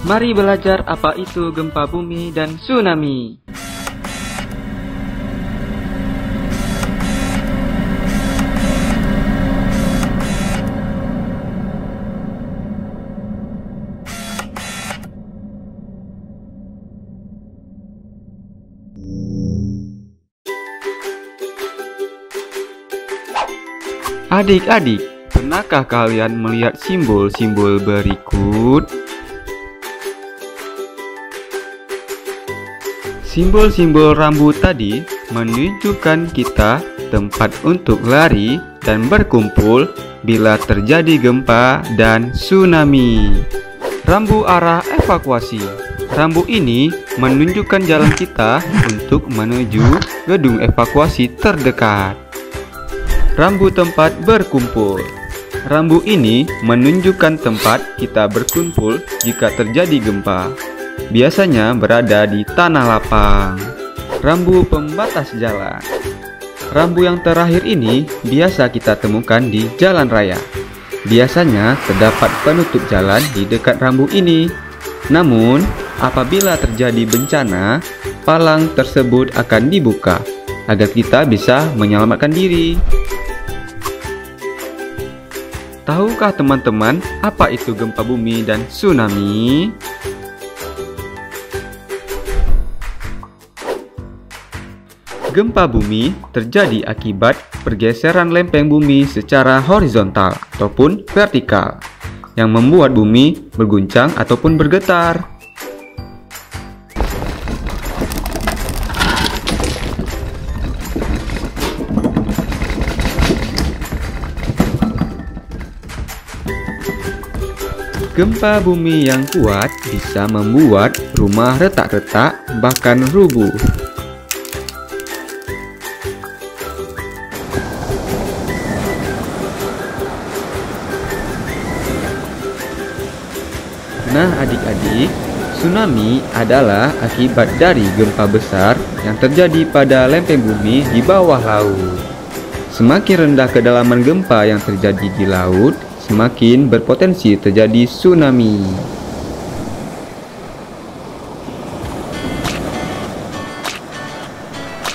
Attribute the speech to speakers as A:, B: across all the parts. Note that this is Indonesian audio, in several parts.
A: Mari belajar apa itu gempa bumi dan tsunami. Adik-adik, pernahkah kalian melihat simbol-simbol berikut? Simbol-simbol rambut tadi menunjukkan kita tempat untuk lari dan berkumpul bila terjadi gempa dan tsunami. Rambu arah evakuasi. Rambu ini menunjukkan jalan kita untuk menuju gedung evakuasi terdekat. Rambu tempat berkumpul. Rambu ini menunjukkan tempat kita berkumpul jika terjadi gempa. Biasanya berada di tanah lapang. Rambu pembatas jalan. Rambu yang terakhir ini biasa kita temukan di jalan raya. Biasanya terdapat penutup jalan di dekat rambu ini. Namun, apabila terjadi bencana, palang tersebut akan dibuka agar kita bisa menyelamatkan diri. Tahukah teman-teman apa itu gempa bumi dan tsunami? Gempa bumi terjadi akibat pergeseran lempeng bumi secara horizontal ataupun vertikal yang membuat bumi berguncang ataupun bergetar. Gempa bumi yang kuat bisa membuat rumah retak-retak bahkan rubuh. Nah adik-adik, tsunami adalah akibat dari gempa besar yang terjadi pada lempeng bumi di bawah laut. Semakin rendah kedalaman gempa yang terjadi di laut, semakin berpotensi terjadi tsunami.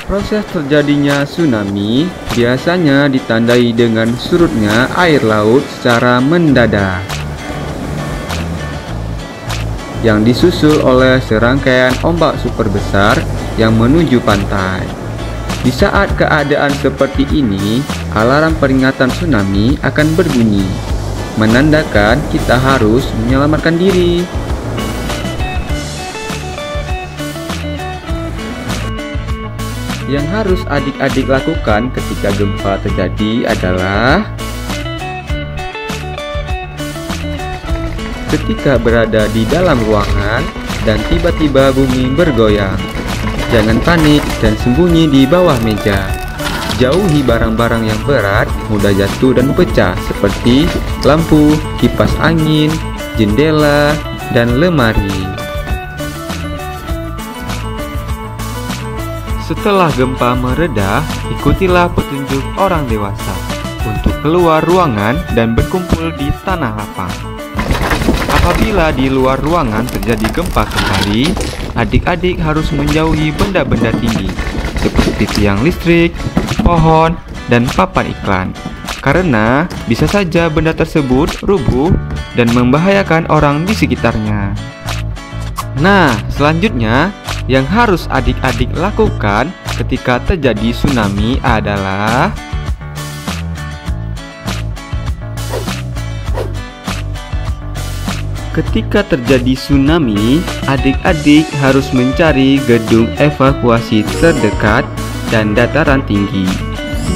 A: Proses terjadinya tsunami biasanya ditandai dengan surutnya air laut secara mendadak, yang disusul oleh serangkaian ombak super besar yang menuju pantai. Di saat keadaan seperti ini, alarm peringatan tsunami akan berbunyi, menandakan kita harus menyelamatkan diri. Yang harus adik-adik lakukan ketika gempa terjadi adalah ketika berada di dalam ruangan dan tiba-tiba bumi bergoyang, jangan panik dan sembunyi di bawah meja. Jauhi barang-barang yang berat, mudah jatuh dan pecah seperti lampu, kipas angin, jendela, dan lemari. Setelah gempa mereda, ikutilah petunjuk orang dewasa untuk keluar ruangan dan berkumpul di tanah lapang. Apabila di luar ruangan terjadi gempa kembali, adik-adik harus menjauhi benda-benda tinggi seperti tiang listrik, pohon, dan papan iklan, karena bisa saja benda tersebut rubuh dan membahayakan orang di sekitarnya. Nah, selanjutnya yang harus adik-adik lakukan ketika terjadi tsunami adalah ketika terjadi tsunami, adik-adik harus mencari gedung evakuasi terdekat dan dataran tinggi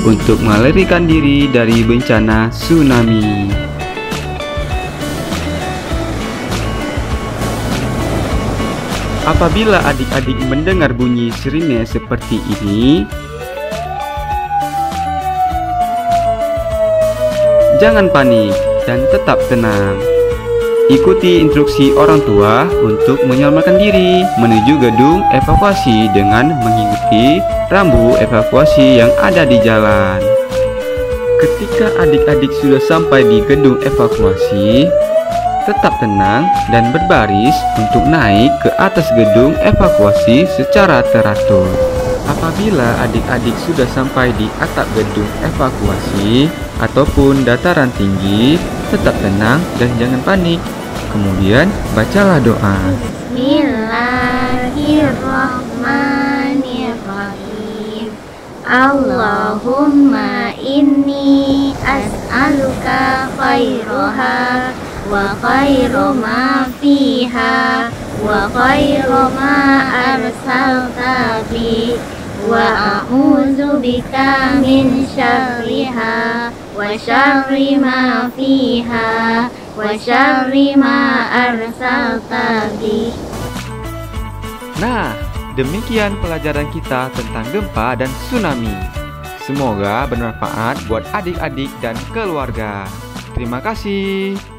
A: untuk melarikan diri dari bencana tsunami. Apabila adik-adik mendengar bunyi sirine seperti ini, jangan panik dan tetap tenang. Ikuti instruksi orang tua untuk menyelamatkan diri menuju gedung evakuasi dengan mengikuti rambu evakuasi yang ada di jalan. Ketika adik-adik sudah sampai di gedung evakuasi, tetap tenang dan berbaris untuk naik ke atas gedung evakuasi secara teratur. Apabila adik-adik sudah sampai di atap gedung evakuasi ataupun dataran tinggi, tetap tenang dan jangan panik. Kemudian bacalah doa.
B: Bismillahirrahmanirrahim. Allahumma inni as'aluka khairaha wa khairu ma fiha wa khairu ma arsalta bi wa a'udzu bika min syarriha wa syarri ma fiha wa syarri ma arsalta bi.
A: Nah, demikian pelajaran kita tentang gempa dan tsunami. Semoga bermanfaat buat adik-adik dan keluarga. Terima kasih.